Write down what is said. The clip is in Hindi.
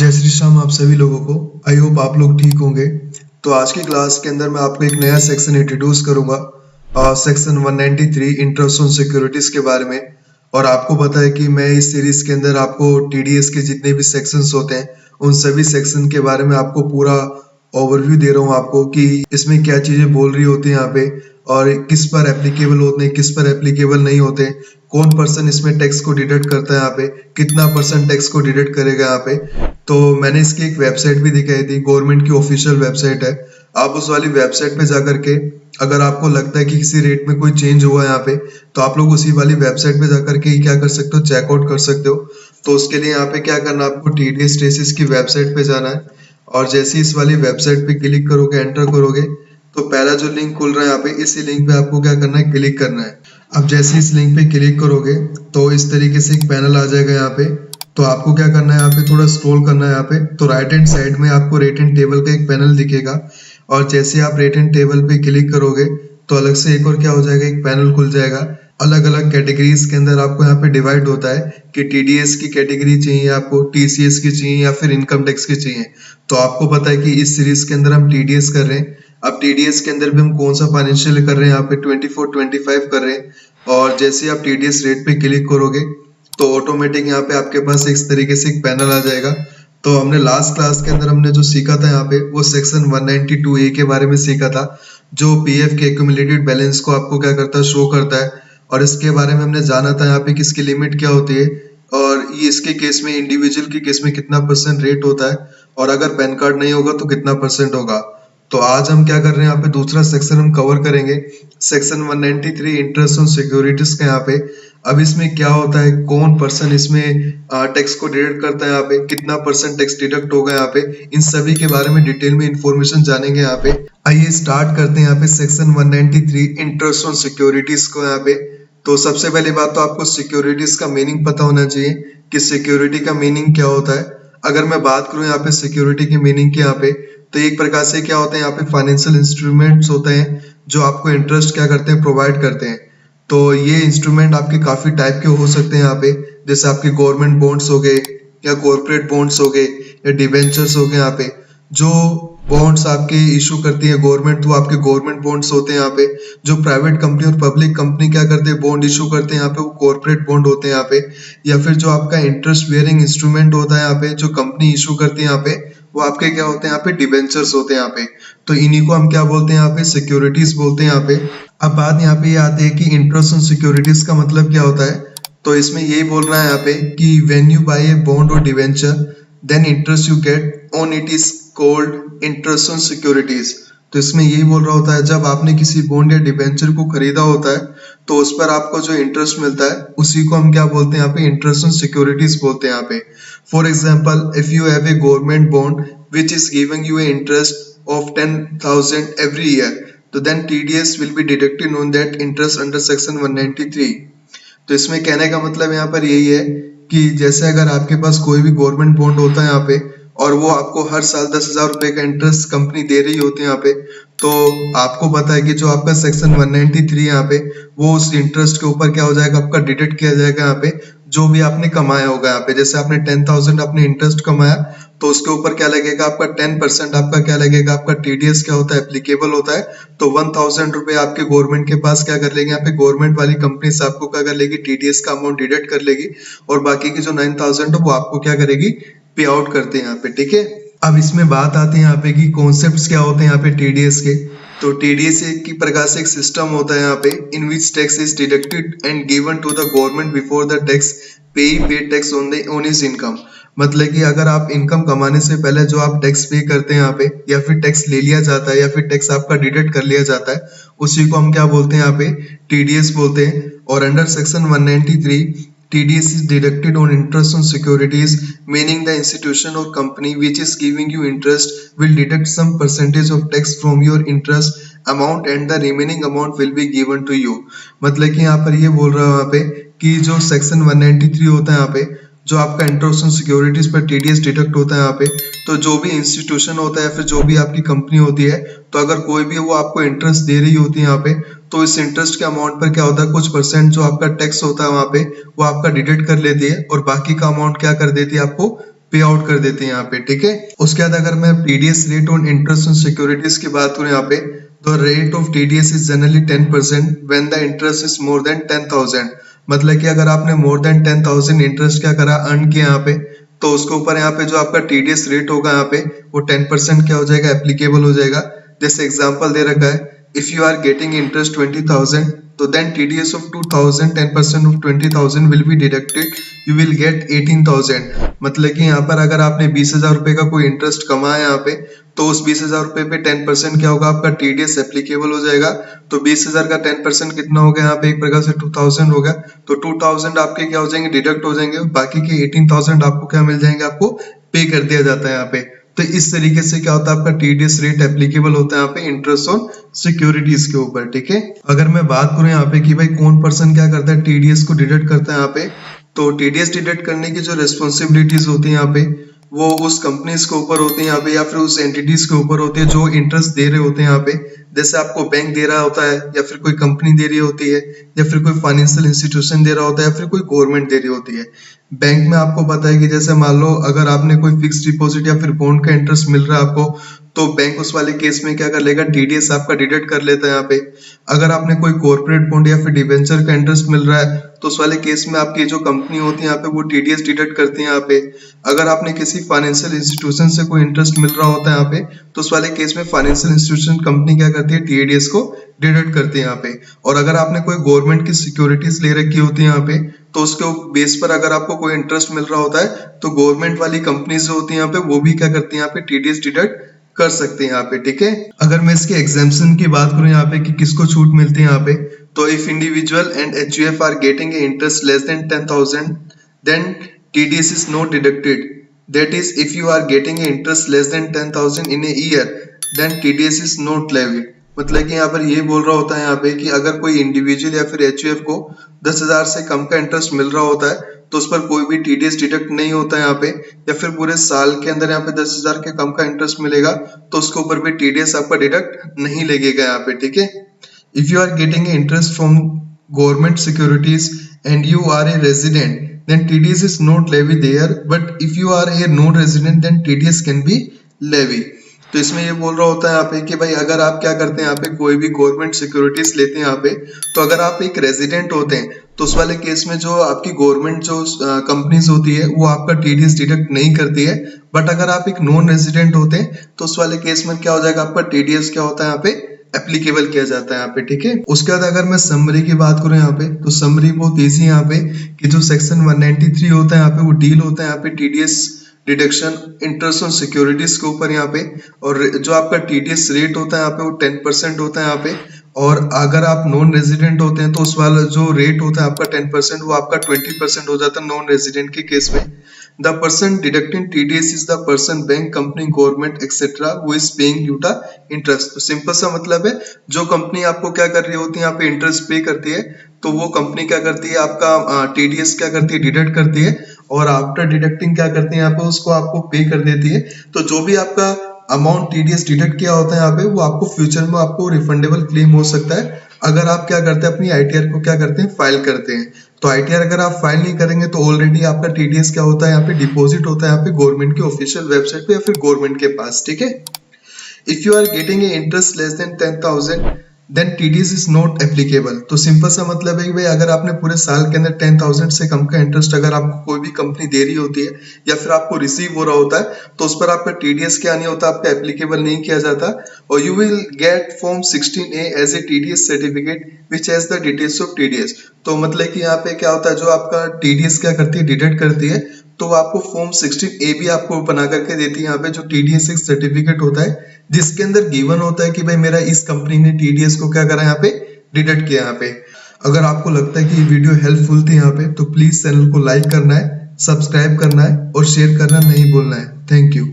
जय श्री श्याम आप सभी लोगों को। आई होप आप लोग ठीक होंगे। तो आज की क्लास के अंदर मैं आपको एक नया सेक्शन इंट्रोड्यूस करूंगा, सेक्शन 193 इंटरेस्ट ऑन सिक्योरिटीज के बारे में। और आपको पता है कि मैं इस सीरीज के अंदर आपको टीडीएस के जितने भी सेक्शंस होते हैं उन सभी सेक्शन के बारे में आपको पूरा ओवरव्यू दे रहा हूँ आपको कि इसमें क्या चीजें बोल रही होती हैं यहाँ पे और किस पर एप्लीकेबल होते हैं, किस पर एप्लीकेबल नहीं होते, कौन पर्सन इसमें टैक्स को डिडक्ट करता है, यहाँ पे कितना परसेंट टैक्स को डिडक्ट करेगा यहाँ पे। तो मैंने इसकी एक वेबसाइट भी दिखाई थी, गवर्नमेंट की ऑफिशियल वेबसाइट है। आप उस वाली वेबसाइट पे जाकर के अगर आपको लगता है कि किसी रेट में कोई चेंज हुआ है यहाँ पे, तो आप लोग उसी वाली वेबसाइट पे जाकर के क्या कर सकते हो, चेकआउट कर सकते हो। तो उसके लिए यहाँ पे क्या करना है, आपको टीडीएस ट्रेसिस की वेबसाइट पे जाना है और जैसे इस वाली वेबसाइट पे क्लिक करोगे, एंटर करोगे, तो पहला जो लिंक खुल रहा है यहाँ पे, इसी लिंक पे आपको क्या करना है, क्लिक करना है। अब जैसे इस लिंक पे क्लिक करोगे तो इस तरीके से एक पैनल आ जाएगा यहाँ पे। तो आपको क्या करना है, यहाँ पे थोड़ा स्क्रॉल करना है यहाँ पे, तो राइट हैंड साइड में आपको रेट एंड टेबल का एक पैनल दिखेगा। और जैसे आप रेट एंड टेबल पे क्लिक करोगे तो अलग से एक और क्या हो जाएगा, एक पैनल खुल जाएगा। अलग अलग कैटेगरीज के अंदर आपको यहाँ पे डिवाइड होता है कि टीडीएस की कैटेगरी चाहिए आपको, टीसीएस की चाहिए या फिर इनकम टैक्स की चाहिए। तो आपको पता है कि इस सीरीज के अंदर हम टीडीएस कर रहे हैं। अब टीडीएस के अंदर भी हम कौन सा फाइनेंशियल कर रहे हैं, यहाँ पे 24-25 कर रहे हैं। और जैसे आप टीडीएस रेट पे क्लिक करोगे तो ऑटोमेटिक यहाँ पे आपके पास इस तरीके से एक पैनल आ जाएगा। तो हमने लास्ट क्लास के अंदर हमने जो सीखा था यहाँ पे, वो सेक्शन 192A के बारे में सीखा था, जो पीएफ के एक्यूमुलेटेड बैलेंस को आपको क्या करता है, शो करता है। और इसके बारे में हमने जाना था यहाँ पे किसकी लिमिट क्या होती है और ये इसके केस में, इंडिविजुअल के केस में कितना परसेंट रेट होता है और अगर पैन कार्ड नहीं होगा तो कितना परसेंट होगा। तो आज हम क्या कर रहे हैं, यहाँ पे दूसरा सेक्शन हम कवर करेंगे, सेक्शन 193 इंटरेस्ट ऑन सिक्योरिटीज का यहाँ पे। अब इसमें क्या होता है, कौन पर्सन इसमें टैक्स को डिडक्ट करता है, यहाँ पे कितना परसेंट टैक्स डिडक्ट होगा यहाँ पे, इन सभी के बारे में डिटेल में इंफॉर्मेशन जानेंगे यहाँ पे। आइए स्टार्ट करते हैं यहाँ पे सेक्शन 193 इंटरेस्ट ऑन सिक्योरिटीज को यहाँ पे। तो सबसे पहली बात तो आपको सिक्योरिटीज का मीनिंग पता होना चाहिए कि सिक्योरिटी का मीनिंग क्या होता है। अगर मैं बात करूं यहाँ पे सिक्योरिटी की मीनिंग की यहाँ पे, तो एक प्रकार से क्या होता है, यहाँ पे फाइनेंशियल इंस्ट्रूमेंट्स होते हैं जो आपको इंटरेस्ट क्या करते हैं, प्रोवाइड करते हैं। तो ये इंस्ट्रूमेंट आपके काफी टाइप के हो सकते हैं यहाँ पे, जैसे आपके गवर्नमेंट बॉन्ड्स हो गए या कॉर्पोरेट बॉन्ड्स हो गए या डिवेंचर्स हो गए। यहाँ पे जो बॉन्ड्स आपके इशू करती है गवर्नमेंट, वो आपके गवर्नमेंट बॉन्ड्स होते हैं यहाँ पे। जो प्राइवेट कंपनी और पब्लिक कंपनी क्या करते हैं, बॉन्ड इशू करते हैं यहाँ पे, वो कॉर्पोरेट बॉन्ड होते हैं यहाँ पे। या फिर जो आपका इंटरेस्ट बेयरिंग इंस्ट्रूमेंट होता है यहाँ पे, जो कंपनी इशू करती है यहाँ पे, वो आपके क्या होते हैं, यहाँ पे डिवेंचर्स होते हैं यहाँ पे। तो इन्हीं को हम क्या बोलते हैं, यहाँ पे सिक्योरिटीज बोलते हैं यहाँ पे। अब बात यहाँ पे ये आती है कि इंटरेस्ट ऑन सिक्योरिटीज का मतलब क्या होता है। तो इसमें यही बोल रहा है यहाँ पे कि when you buy a bond और debenture, then interest you get on it is called interest on securities. तो इसमें यही बोल रहा होता है, जब आपने किसी बॉन्ड या डिवेंचर को खरीदा होता है तो उस पर आपको जो इंटरेस्ट मिलता है उसी को हम क्या बोलते हैं यहाँ पे, इंटरेस्ट ऑन सिक्योरिटीज बोलते हैं यहाँ पे। For example, if you have a government bond which is giving you a interest of 10,000 every year, तो then TDS will be deducted on that interest under section 193। तो इसमें कहने का मतलब यहाँ पर यही है कि जैसे अगर आपके पास कोई भी गवर्नमेंट बॉन्ड होता है यहाँ पे और वो आपको हर साल 10,000 रुपए का इंटरेस्ट कंपनी दे रही होती है यहाँ पे, तो आपको पता है कि जो आपका सेक्शन 193 यहाँ पे, वो उस इंटरेस्ट के ऊपर क्या हो जाएगा, आपका डिडक्ट किया जाएगा यहाँ पे, जो भी आपने कमाया होगा यहाँ पे। जैसे आपने 10,000 अपने इंटरेस्ट कमाया तो उसके ऊपर क्या लगेगा, आपका 10% आपका क्या लगेगा, आपका टीडीएस क्या होता है, एप्लीकेबल होता है। तो 1,000 रुपए आपके गवर्नमेंट के पास क्या कर लेंगे, यहाँ पे गवर्नमेंट वाली कंपनी से आपको क्या कर लेगी, टीडीएस का अमाउंट डिडक्ट कर लेगी और बाकी की जो 9,000 है वो आपको क्या करेगी, पे आउट करते हैं यहाँ पे। ठीक है, अब इसमें बात आती है यहाँ पे कि कॉन्सेप्ट्स क्या होते हैं यहाँ पे टीडीएस के। तो टीडीएस एक की प्रकार से एक सिस्टम होता है यहाँ पे, in which tax is deducted and given to the government before the tax pay tax on his income. मतलब कि अगर आप इनकम कमाने से पहले जो आप टैक्स पे करते हैं यहाँ पे, या फिर टैक्स ले लिया जाता है या फिर टैक्स आपका डिडक्ट कर लिया जाता है, उसी को हम क्या बोलते हैं यहाँ पे, टीडीएस बोलते हैं। और under section 193 TDS is deducted on interest on securities, meaning the institution or company which is giving you interest will deduct some percentage of tax from your interest amount and the remaining amount will be given to you। मतलब कि यहाँ पर ये बोल रहा है यहाँ पे कि जो सेक्शन 193 होता है यहाँ पे, जो आपका इंटरेस्ट ऑन सिक्योरिटीज पर टीडीएस डिडक्ट होता है यहाँ पे, तो जो भी इंस्टीट्यूशन होता है या फिर जो भी आपकी कंपनी होती है, तो अगर कोई भी वो आपको इंटरेस्ट दे रही होती है यहाँ पे, तो इस इंटरेस्ट के अमाउंट पर क्या होता है, कुछ परसेंट जो आपका टैक्स होता है वहां पे, वो आपका डिडक्ट कर लेती है और बाकी का अमाउंट क्या कर देती है, आपको पे आउट कर देते हैं यहाँ पे, ठीक है। उसके बाद अगर मैं TDS rate on interest on securities की बात करूँ यहाँ पे, तो rate of TDS is generally 10% when the interest is more than 10,000। मतलब कि अगर आपने मोर देन 10,000 इंटरेस्ट क्या करा, अर्न किया यहाँ पे, तो उसके ऊपर यहाँ पे जो आपका टीडीएस रेट होगा यहाँ पे वो 10% क्या हो जाएगा, एप्लीकेबल हो जाएगा। जैसे एग्जांपल दे रखा है, if you are getting interest 20,000, तो then TDS of 2,000 10% of 20,000 will be deducted, you will get 18,000। मतलब कि यहाँ पर अगर आपने 20,000 रुपए का कोई इंटरेस्ट कमाया यहाँ पे, तो उस 20,000 रुपए पे 10% क्या होगा, आपका टीडीएस एप्लीकेबल हो जाएगा। तो 20,000 का 10% कितना हो गया यहाँ पे, एक प्रकार से 2,000 हो गया। तो 2,000 आपके क्या हो जाएंगे, डिडक्ट हो जाएंगे, बाकी के 18,000 आपको क्या मिल जाएंगे, आपको पे कर दिया जाता है यहाँ पे। तो इस तरीके से क्या होता है, आपका टीडीएस रेट एप्लीकेबल होता है यहाँ पे इंटरेस्ट ऑन सिक्योरिटीज के ऊपर, ठीक है। अगर मैं बात करूं यहाँ पे कि भाई कौन पर्सन क्या करता है, टीडीएस को डिडक्ट करता है यहाँ पे, तो टीडीएस डिडक्ट करने की जो रेस्पॉन्सिबिलिटीज होती है यहाँ पे, वो उस कंपनीज के ऊपर होती है यहाँ पे, या फिर उस एंटिटीज के ऊपर होती है जो इंटरेस्ट दे रहे होते हैं यहाँ पे। जैसे आपको बैंक दे रहा होता है, या फिर कोई कंपनी दे रही होती है, या फिर कोई फाइनेंशियल इंस्टीट्यूशन दे रहा होता है, या फिर कोई गवर्नमेंट दे रही होती है। बैंक में आपको पता है कि जैसे मान लो अगर आपने कोई फिक्स डिपॉजिट या फिर बॉन्ड का इंटरेस्ट मिल रहा है आपको, तो बैंक उस वाले केस में क्या कर लेगा, टीडीएस आपका डिडक्ट कर लेता है यहाँ पे। अगर आपने कोई कॉर्पोरेट बॉन्ड या फिर डिवेंचर का इंटरेस्ट मिल रहा है, तो उस वाले केस में आपकी जो कंपनी होती है यहाँ पे वो टीडीएस डिडक्ट करती है यहाँ पे। अगर आपने किसी फाइनेंशियल इंस्टीट्यूशन से कोई इंटरेस्ट मिल रहा होता है यहाँ पे, तो उस वाले केस में फाइनेंशियल इंस्टीट्यूशन कंपनी क्या करती है, टीडीएस को डिडक्ट करती है यहाँ पे। और अगर आपने कोई गवर्नमेंट की सिक्योरिटीज ले रखी होती है यहाँ पे, तो उसके बेस पर अगर आपको कोई इंटरेस्ट मिल रहा होता है, तो गवर्नमेंट वाली कंपनीज जो होती है यहाँ पे वो भी क्या करती है यहाँ पे, टीडीएस डिडक्ट कर सकते हैं यहाँ पे, ठीक है। अगर मैं इसके एग्जाम्पशन की बात करूँ यहाँ पे कि किसको छूट मिलती है यहाँ पे, तो if individual and HUF are getting a interest less than 10,000, then TDS is not deducted. That is if you are getting a interest less than 10,000 in a year, then TDS is not levied. मतलब कि यहाँ पर ये बोल रहा होता है यहाँ पे कि अगर कोई इंडिविजुअल या फिर एचयूएफ को 10,000 से कम का इंटरेस्ट मिल रहा होता है, तो उस पर कोई भी टीडीएस डिडक्ट नहीं होता है यहाँ पे। या फिर पूरे साल के अंदर यहाँ पे 10,000 के कम का इंटरेस्ट मिलेगा, तो उसके ऊपर भी टीडीएस आपका डिडक्ट नहीं लगेगा यहाँ पे, ठीक है। If you are getting interest from government securities and you are a resident, then TDS is not levy there, but if you are a non resident, then TDS can be levy. तो इसमें ये बोल रहा होता है यहाँ पे कि भाई अगर आप क्या करते हैं यहाँ पे, कोई भी गवर्नमेंट सिक्योरिटीज लेते हैं यहाँ पे, तो अगर आप एक रेजिडेंट होते हैं, तो उस वाले केस में जो आपकी गवर्नमेंट जो कंपनीज होती है वो आपका टीडीएस डिडक्ट नहीं करती है। बट अगर आप एक नॉन रेजिडेंट होते हैं, तो उस वाले केस में क्या हो जाएगा, आपका टीडीएस क्या होता है यहाँ पे, एप्लीकेबल किया जाता है यहाँ पे, ठीक है। उसके बाद अगर मैं समरी की बात करूँ यहाँ पे, तो समरी बहुत ईजी है यहाँ पे कि जो सेक्शन 193 होता है यहाँ पे वो डील होता है यहाँ पे TDS deduction interest on securities के ऊपर यहाँ पे। और जो आपका टीडीएस रेट होता है यहाँ पे वो 10% होता है यहाँ पे। और अगर आप नॉन रेजिडेंट होते हैं, तो उस वाला जो रेट होता है आपका 10%, वो आपका 20% हो जाता है नॉन रेजिडेंट के केस में। The person deducting TDS is the person, bank, company, government etcetera who is paying you the interest. तो सिंपल सा मतलब है, जो कंपनी आपको क्या कर रही होती है यहाँ पे, इंटरेस्ट पे करती है, तो वो कंपनी क्या करती है, आपका टीडीएस क्या करती है, डिडक्ट करती है। और आफ्टर डिडक्टिंग क्या करती है यहाँ पे, उसको आपको पे कर देती है। तो जो भी आपका अमाउंट टीडीएस डिडक्ट किया होता है यहाँ पे, वो आपको फ्यूचर में आपको रिफंडेबल क्लेम हो सकता है, अगर आप क्या करते हैं, अपनी आईटीआर को क्या करते हैं, फाइल करते हैं। तो आईटीआर अगर आप फाइल नहीं करेंगे, तो ऑलरेडी आपका टीडीएस क्या होता है यहाँ पे, डिपॉजिट होता है यहाँ पे गवर्नमेंट की ऑफिशियल वेबसाइट पे या फिर गवर्नमेंट के पास, ठीक है। If you are getting a interest less than 10,000, then TDS is not applicable. तो सिंपल सा मतलब है कि भाई अगर आपने पूरे साल के अंदर 10,000 से कम का इंटरेस्ट अगर आपको कोई भी कंपनी दे रही होती है, या फिर आपको रिसीव हो रहा होता है, तो उस पर आपका टीडीएस क्या नहीं होता, आपका एप्लीकेबल नहीं किया जाता। और you will get form 16A as a TDS certificate which has the details of TDS. तो मतलब कि यहाँ पे क्या होता है, जो आपका टीडीएस क्या करती है, डिडक्ट करती है, तो आपको फॉर्म 16A भी आपको बना करके देती है यहाँ पे, जो टीडीएस एक सर्टिफिकेट होता है, जिसके अंदर गिवन होता है कि भाई मेरा इस कंपनी ने टीडीएस को क्या करा यहाँ पे, डिडक्ट किया यहाँ पे। अगर आपको लगता है कि ये वीडियो हेल्पफुल थी यहाँ पे, तो प्लीज चैनल को लाइक करना है, सब्सक्राइब करना है और शेयर करना नहीं भूलना है। Thank you.